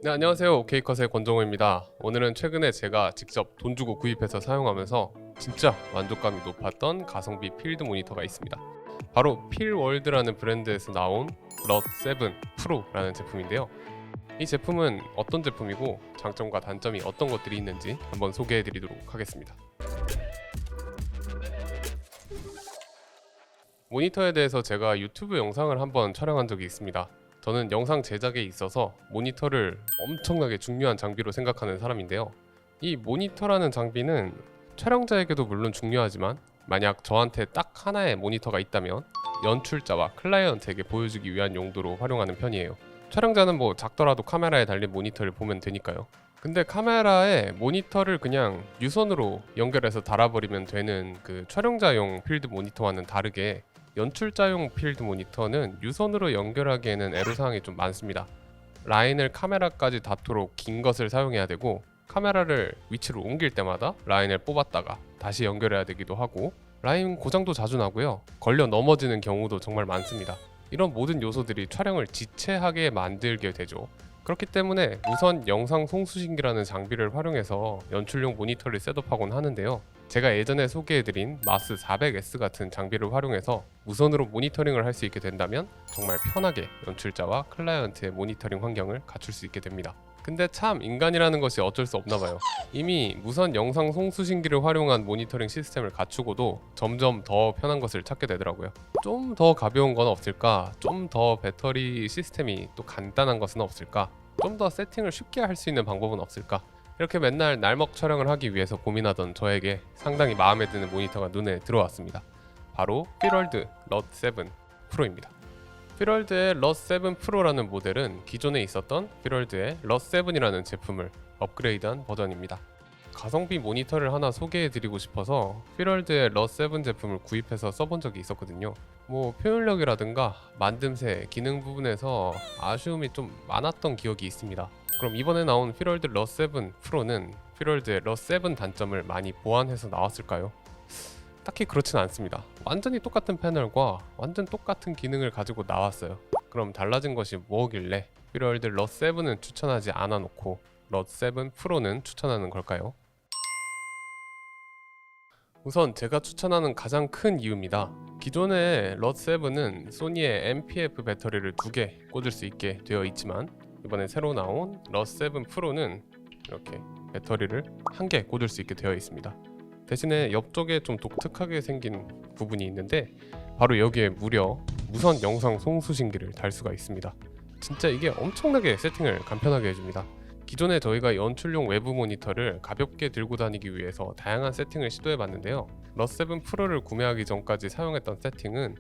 네, 안녕하세요. 오케이컷의 권정호입니다. 오늘은 최근에 제가 직접 돈 주고 구입해서 사용하면서 진짜 만족감이 높았던 가성비 필드 모니터가 있습니다. 바로 필월드라는 브랜드에서 나온 럿7 프로라는 제품인데요. 이 제품은 어떤 제품이고 장점과 단점이 어떤 것들이 있는지 한번 소개해 드리도록 하겠습니다. 모니터에 대해서 제가 유튜브 영상을 한번 촬영한 적이 있습니다. 저는 영상 제작에 있어서 모니터를 엄청나게 중요한 장비로 생각하는 사람인데요. 이 모니터라는 장비는 촬영자에게도 물론 중요하지만 만약 저한테 딱 하나의 모니터가 있다면 연출자와 클라이언트에게 보여주기 위한 용도로 활용하는 편이에요. 촬영자는 뭐 작더라도 카메라에 달린 모니터를 보면 되니까요. 근데 카메라에 모니터를 그냥 유선으로 연결해서 달아버리면 되는 그 촬영자용 필드 모니터와는 다르게 연출자용 필드 모니터는 유선으로 연결하기에는 애로사항이 좀 많습니다. 라인을 카메라까지 닿도록 긴 것을 사용해야 되고, 카메라를 위치로 옮길 때마다 라인을 뽑았다가 다시 연결해야 되기도 하고, 라인 고장도 자주 나고요. 걸려 넘어지는 경우도 정말 많습니다. 이런 모든 요소들이 촬영을 지체하게 만들게 되죠. 그렇기 때문에 무선 영상 송수신기라는 장비를 활용해서 연출용 모니터를 셋업하곤 하는데요. 제가 예전에 소개해드린 마스 400S 같은 장비를 활용해서 무선으로 모니터링을 할 수 있게 된다면 정말 편하게 연출자와 클라이언트의 모니터링 환경을 갖출 수 있게 됩니다. 근데 참 인간이라는 것이 어쩔 수 없나 봐요. 이미 무선 영상 송수신기를 활용한 모니터링 시스템을 갖추고도 점점 더 편한 것을 찾게 되더라고요. 좀 더 가벼운 건 없을까? 좀 더 배터리 시스템이 또 간단한 것은 없을까? 좀 더 세팅을 쉽게 할 수 있는 방법은 없을까? 이렇게 맨날 날먹 촬영을 하기 위해서 고민하던 저에게 상당히 마음에 드는 모니터가 눈에 들어왔습니다. 바로 필월드 럿7 프로입니다. 필월드의 럿7 프로라는 모델은 기존에 있었던 필월드의 럿7이라는 제품을 업그레이드한 버전입니다. 가성비 모니터를 하나 소개해드리고 싶어서 필월드의 럿7 제품을 구입해서 써본 적이 있었거든요. 뭐 표현력이라든가 만듦새, 기능 부분에서 아쉬움이 좀 많았던 기억이 있습니다. 그럼 이번에 나온 필월드 럿7 프로는 필월드의 럿7 단점을 많이 보완해서 나왔을까요? 딱히 그렇진 않습니다. 완전히 똑같은 패널과 완전 똑같은 기능을 가지고 나왔어요. 그럼 달라진 것이 뭐길래 필월드 럿7은 추천하지 않아 놓고 럿7 프로는 추천하는 걸까요? 우선 제가 추천하는 가장 큰 이유입니다. 기존의 럿7은 소니의 MPF 배터리를 2개 꽂을 수 있게 되어 있지만 이번에 새로 나온 럿7 프로는 이렇게 배터리를 1개 꽂을 수 있게 되어 있습니다. 대신에 옆쪽에 좀 독특하게 생긴 부분이 있는데 바로 여기에 무려 무선 영상 송수신기를 달 수가 있습니다. 진짜 이게 엄청나게 세팅을 간편하게 해줍니다. 기존에 저희가 연출용 외부 모니터를 가볍게 들고 다니기 위해서 다양한 세팅을 시도해봤는데요. 럿7 프로를 구매하기 전까지 사용했던 세팅은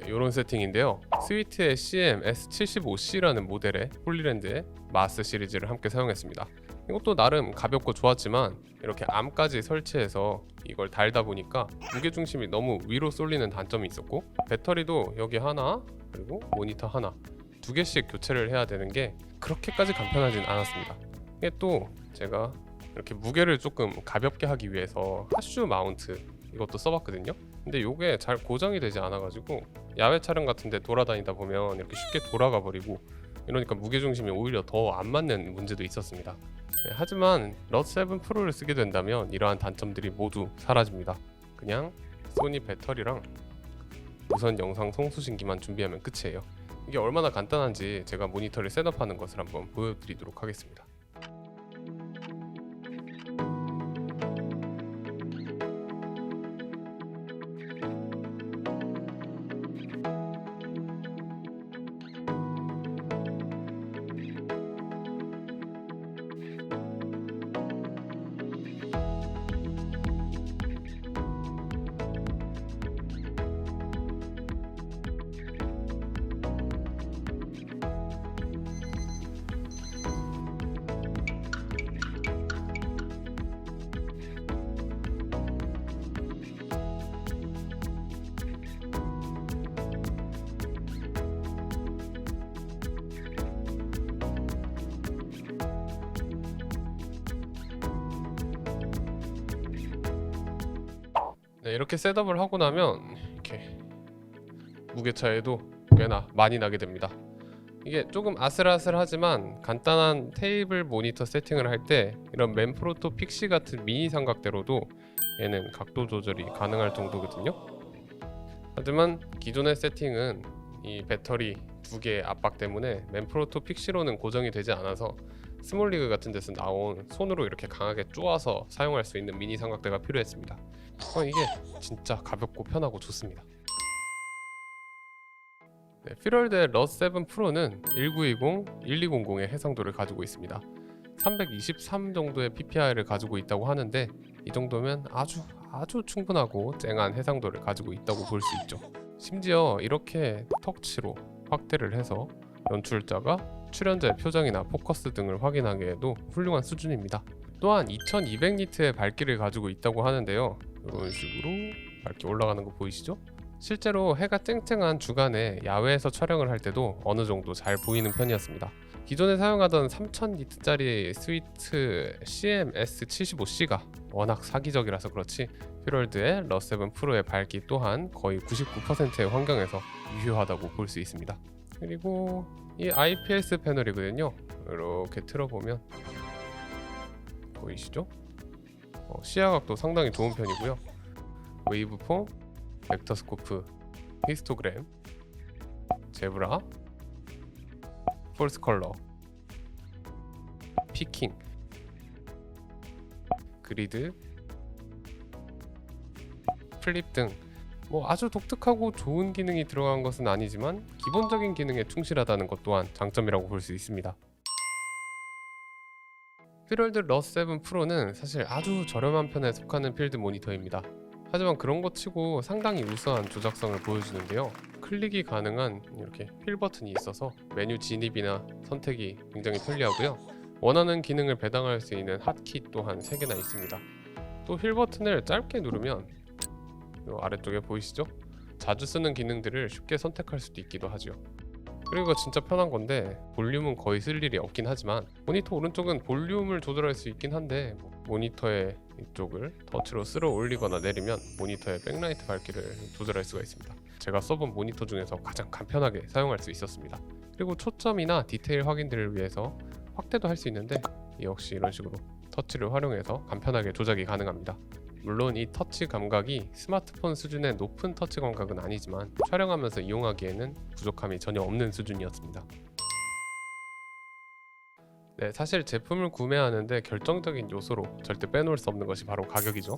이런 세팅인데요. 스위트의 CM S75C라는 모델의 홀리랜드의 마스 시리즈를 함께 사용했습니다. 이것도 나름 가볍고 좋았지만 이렇게 암까지 설치해서 이걸 달다 보니까 무게중심이 너무 위로 쏠리는 단점이 있었고, 배터리도 여기 하나 그리고 모니터 하나 2개씩 교체를 해야 되는 게 그렇게까지 간편하진 않았습니다. 이게 또 제가 이렇게 무게를 조금 가볍게 하기 위해서 하슈 마운트 이것도 써봤거든요. 근데 이게 잘 고정이 되지 않아가지고 야외 촬영 같은데 돌아다니다 보면 이렇게 쉽게 돌아가 버리고 이러니까 무게중심이 오히려 더 안 맞는 문제도 있었습니다. 하지만 럿7 프로를 쓰게 된다면 이러한 단점들이 모두 사라집니다. 그냥 소니 배터리랑 무선 영상 송수신기만 준비하면 끝이에요. 이게 얼마나 간단한지 제가 모니터를 셋업하는 것을 한번 보여드리도록 하겠습니다. 이렇게 셋업을 하고 나면 이렇게 무게 차이도 꽤나 많이 나게 됩니다. 이게 조금 아슬아슬하지만 간단한 테이블 모니터 세팅을 할 때 이런 맨프로토 픽시 같은 미니 삼각대로도 얘는 각도 조절이 가능할 정도거든요. 하지만 기존의 세팅은 이 배터리 2개의 압박 때문에 맨프로토 픽시로는 고정이 되지 않아서 스몰리그 같은 데서 나온 손으로 이렇게 강하게 쪼아서 사용할 수 있는 미니 삼각대가 필요했습니다. 이게 진짜 가볍고 편하고 좋습니다. 네, 피럴드의 러스7 프로는 1920, 1200의 해상도를 가지고 있습니다. 323 정도의 PPI를 가지고 있다고 하는데 이 정도면 아주 충분하고 쨍한 해상도를 가지고 있다고 볼 수 있죠. 심지어 이렇게 터치로 확대를 해서 연출자가 출연자의 표정이나 포커스 등을 확인하기에도 훌륭한 수준입니다. 또한 2200니트의 밝기를 가지고 있다고 하는데요. 이런 식으로 밝기 올라가는 거 보이시죠? 실제로 해가 쨍쨍한 주간에 야외에서 촬영을 할 때도 어느 정도 잘 보이는 편이었습니다. 기존에 사용하던 3000니트짜리 스위트 CMS75C가 워낙 사기적이라서 그렇지 피럴드의 러스7 프로의 밝기 또한 거의 99%의 환경에서 유효하다고 볼 수 있습니다. 그리고 이 IPS 패널이거든요. 이렇게 틀어보면 보이시죠? 시야각도 상당히 좋은 편이고요. 웨이브폼, 벡터스코프, 히스토그램, 제브라, 폴스 컬러, 피킹, 그리드, 플립 등 아주 독특하고 좋은 기능이 들어간 것은 아니지만 기본적인 기능에 충실하다는 것 또한 장점이라고 볼 수 있습니다. 피럴드 러스7 프로는 사실 아주 저렴한 편에 속하는 필드 모니터입니다. 하지만 그런 것 치고 상당히 우수한 조작성을 보여주는데요. 클릭이 가능한 이렇게 휠 버튼이 있어서 메뉴 진입이나 선택이 굉장히 편리하고요. 원하는 기능을 배당할 수 있는 핫키 또한 3개나 있습니다. 또 휠 버튼을 짧게 누르면 이 아래쪽에 보이시죠? 자주 쓰는 기능들을 쉽게 선택할 수도 있기도 하죠. 그리고 진짜 편한 건데 볼륨은 거의 쓸 일이 없긴 하지만 모니터 오른쪽은 볼륨을 조절할 수 있긴 한데 모니터의 이쪽을 터치로 쓸어 올리거나 내리면 모니터의 백라이트 밝기를 조절할 수가 있습니다. 제가 써본 모니터 중에서 가장 간편하게 사용할 수 있었습니다. 그리고 초점이나 디테일 확인들을 위해서 확대도 할 수 있는데 역시 이런 식으로 터치를 활용해서 간편하게 조작이 가능합니다. 물론 이 터치 감각이 스마트폰 수준의 높은 터치 감각은 아니지만 촬영하면서 이용하기에는 부족함이 전혀 없는 수준이었습니다. 네, 사실 제품을 구매하는데 결정적인 요소로 절대 빼놓을 수 없는 것이 바로 가격이죠.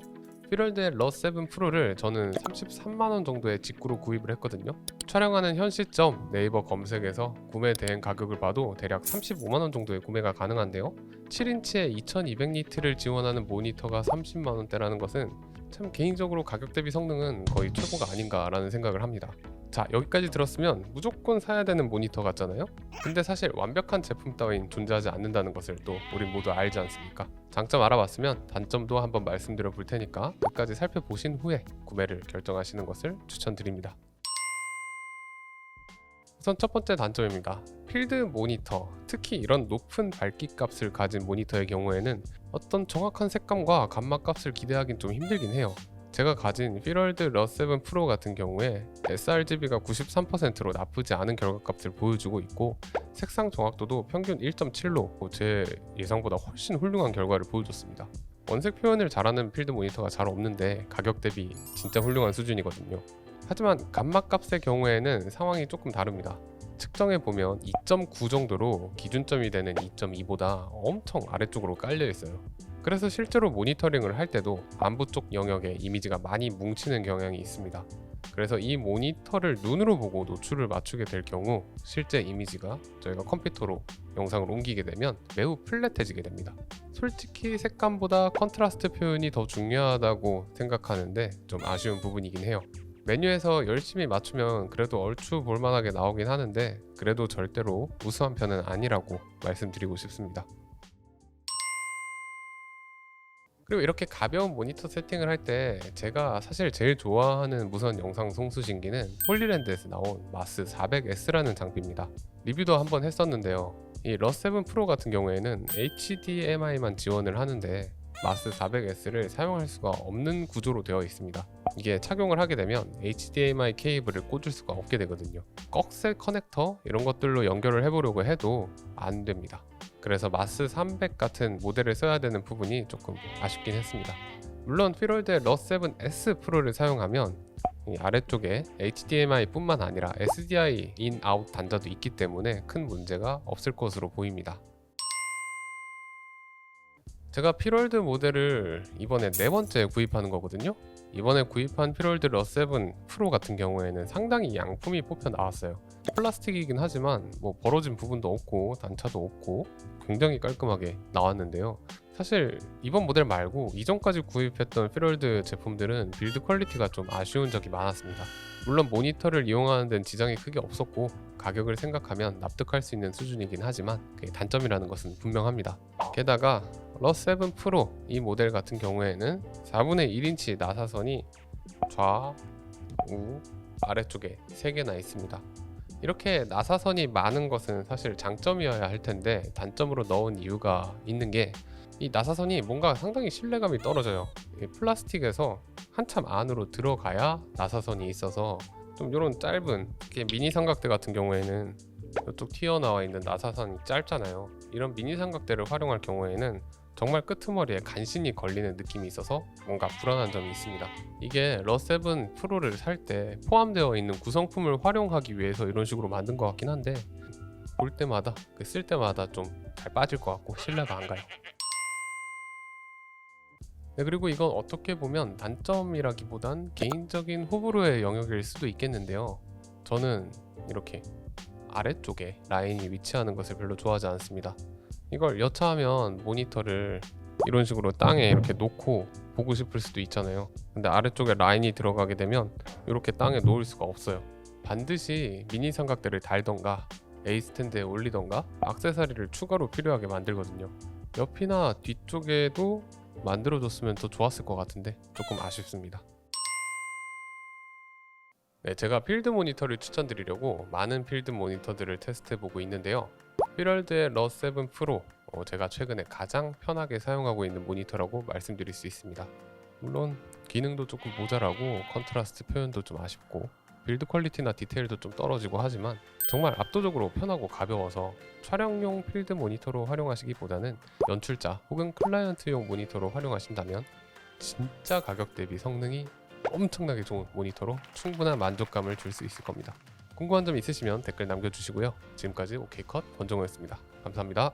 피럴드의 러스7 프로를 저는 33만원 정도에 직구로 구입을 했거든요. 촬영하는 현 시점 네이버 검색에서 구매 대행 가격을 봐도 대략 35만원 정도에 구매가 가능한데요. 7인치에 2200니트를 지원하는 모니터가 30만원대라는 것은 참 개인적으로 가격 대비 성능은 거의 최고가 아닌가라는 생각을 합니다. 자, 여기까지 들었으면 무조건 사야 되는 모니터 같잖아요? 근데 사실 완벽한 제품 따윈 존재하지 않는다는 것을 또 우린 모두 알지 않습니까? 장점 알아봤으면 단점도 한번 말씀드려 볼 테니까 끝까지 살펴보신 후에 구매를 결정하시는 것을 추천드립니다. 우선 첫 번째 단점입니다. 필드 모니터, 특히 이런 높은 밝기 값을 가진 모니터의 경우에는 어떤 정확한 색감과 감마 값을 기대하긴 좀 힘들긴 해요. 제가 가진 피럴드 러스7 프로 같은 경우에 sRGB가 93%로 나쁘지 않은 결과값을 보여주고 있고 색상 정확도도 평균 1.7로 제 예상보다 훨씬 훌륭한 결과를 보여줬습니다. 원색 표현을 잘하는 필드 모니터가 잘 없는데 가격 대비 진짜 훌륭한 수준이거든요. 하지만 감마 값의 경우에는 상황이 조금 다릅니다. 측정해보면 2.9 정도로 기준점이 되는 2.2보다 엄청 아래쪽으로 깔려 있어요. 그래서 실제로 모니터링을 할 때도 안부 쪽 영역에 이미지가 많이 뭉치는 경향이 있습니다. 그래서 이 모니터를 눈으로 보고 노출을 맞추게 될 경우 실제 이미지가 저희가 컴퓨터로 영상을 옮기게 되면 매우 플랫해지게 됩니다. 솔직히 색감보다 컨트라스트 표현이 더 중요하다고 생각하는데 좀 아쉬운 부분이긴 해요. 메뉴에서 열심히 맞추면 그래도 얼추 볼만하게 나오긴 하는데 그래도 절대로 우수한 편은 아니라고 말씀드리고 싶습니다. 그리고 이렇게 가벼운 모니터 세팅을 할 때 제가 사실 제일 좋아하는 무선 영상 송수신기는 홀리랜드에서 나온 마스 400S라는 장비입니다. 리뷰도 한번 했었는데요. 이 러스7 프로 같은 경우에는 HDMI만 지원을 하는데 마스 400S를 사용할 수가 없는 구조로 되어 있습니다. 이게 착용을 하게 되면 HDMI 케이블을 꽂을 수가 없게 되거든요. 꺽쇠 커넥터 이런 것들로 연결을 해보려고 해도 안 됩니다. 그래서 마스 300 같은 모델을 써야 되는 부분이 조금 아쉽긴 했습니다. 물론 피롤드의 러7S 프로를 사용하면 이 아래쪽에 HDMI 뿐만 아니라 SDI 인 아웃 단자도 있기 때문에 큰 문제가 없을 것으로 보입니다. 제가 피롤드 모델을 이번에 네 번째 구입하는 거거든요. 이번에 구입한 피롤드 러7 프로 같은 경우에는 상당히 양품이 뽑혀 나왔어요. 플라스틱이긴 하지만 뭐 벌어진 부분도 없고 단차도 없고 굉장히 깔끔하게 나왔는데요. 사실 이번 모델 말고 이전까지 구입했던 피롤드 제품들은 빌드 퀄리티가 좀 아쉬운 적이 많았습니다. 물론 모니터를 이용하는 데는 지장이 크게 없었고 가격을 생각하면 납득할 수 있는 수준이긴 하지만 그게 단점이라는 것은 분명합니다. 게다가 러7 프로 이 모델 같은 경우에는 4분의 1인치 나사선이 좌, 우, 아래쪽에 3개나 있습니다. 이렇게 나사선이 많은 것은 사실 장점이어야 할 텐데 단점으로 넣은 이유가 있는 게 이 나사선이 뭔가 상당히 신뢰감이 떨어져요. 플라스틱에서 한참 안으로 들어가야 나사선이 있어서 좀 이런 짧은 미니 삼각대 같은 경우에는 이쪽 튀어나와 있는 나사선이 짧잖아요. 이런 미니 삼각대를 활용할 경우에는 정말 끄트머리에 간신히 걸리는 느낌이 있어서 뭔가 불안한 점이 있습니다. 이게 러7 프로를 살 때 포함되어 있는 구성품을 활용하기 위해서 이런 식으로 만든 것 같긴 한데 볼 때마다 쓸 때마다 좀 잘 빠질 것 같고 신뢰가 안 가요. 네, 그리고 이건 어떻게 보면 단점이라기보단 개인적인 호불호의 영역일 수도 있겠는데요. 저는 이렇게 아래쪽에 라인이 위치하는 것을 별로 좋아하지 않습니다. 이걸 여차하면 모니터를 이런 식으로 땅에 이렇게 놓고 보고 싶을 수도 있잖아요. 근데 아래쪽에 라인이 들어가게 되면 이렇게 땅에 놓을 수가 없어요. 반드시 미니 삼각대를 달던가 A 스탠드에 올리던가 액세서리를 추가로 필요하게 만들거든요. 옆이나 뒤쪽에도 만들어줬으면 더 좋았을 것 같은데 조금 아쉽습니다. 네, 제가 필드 모니터를 추천드리려고 많은 필드 모니터들을 테스트해보고 있는데요. 피롤드의 러7 프로 제가 최근에 가장 편하게 사용하고 있는 모니터라고 말씀드릴 수 있습니다. 물론 기능도 조금 모자라고 컨트라스트 표현도 좀 아쉽고 빌드 퀄리티나 디테일도 좀 떨어지고 하지만 정말 압도적으로 편하고 가벼워서 촬영용 필드 모니터로 활용하시기보다는 연출자 혹은 클라이언트용 모니터로 활용하신다면 진짜 가격 대비 성능이 엄청나게 좋은 모니터로 충분한 만족감을 줄 수 있을 겁니다. 궁금한 점 있으시면 댓글 남겨주시고요. 지금까지 OK컷 권정호였습니다. 감사합니다.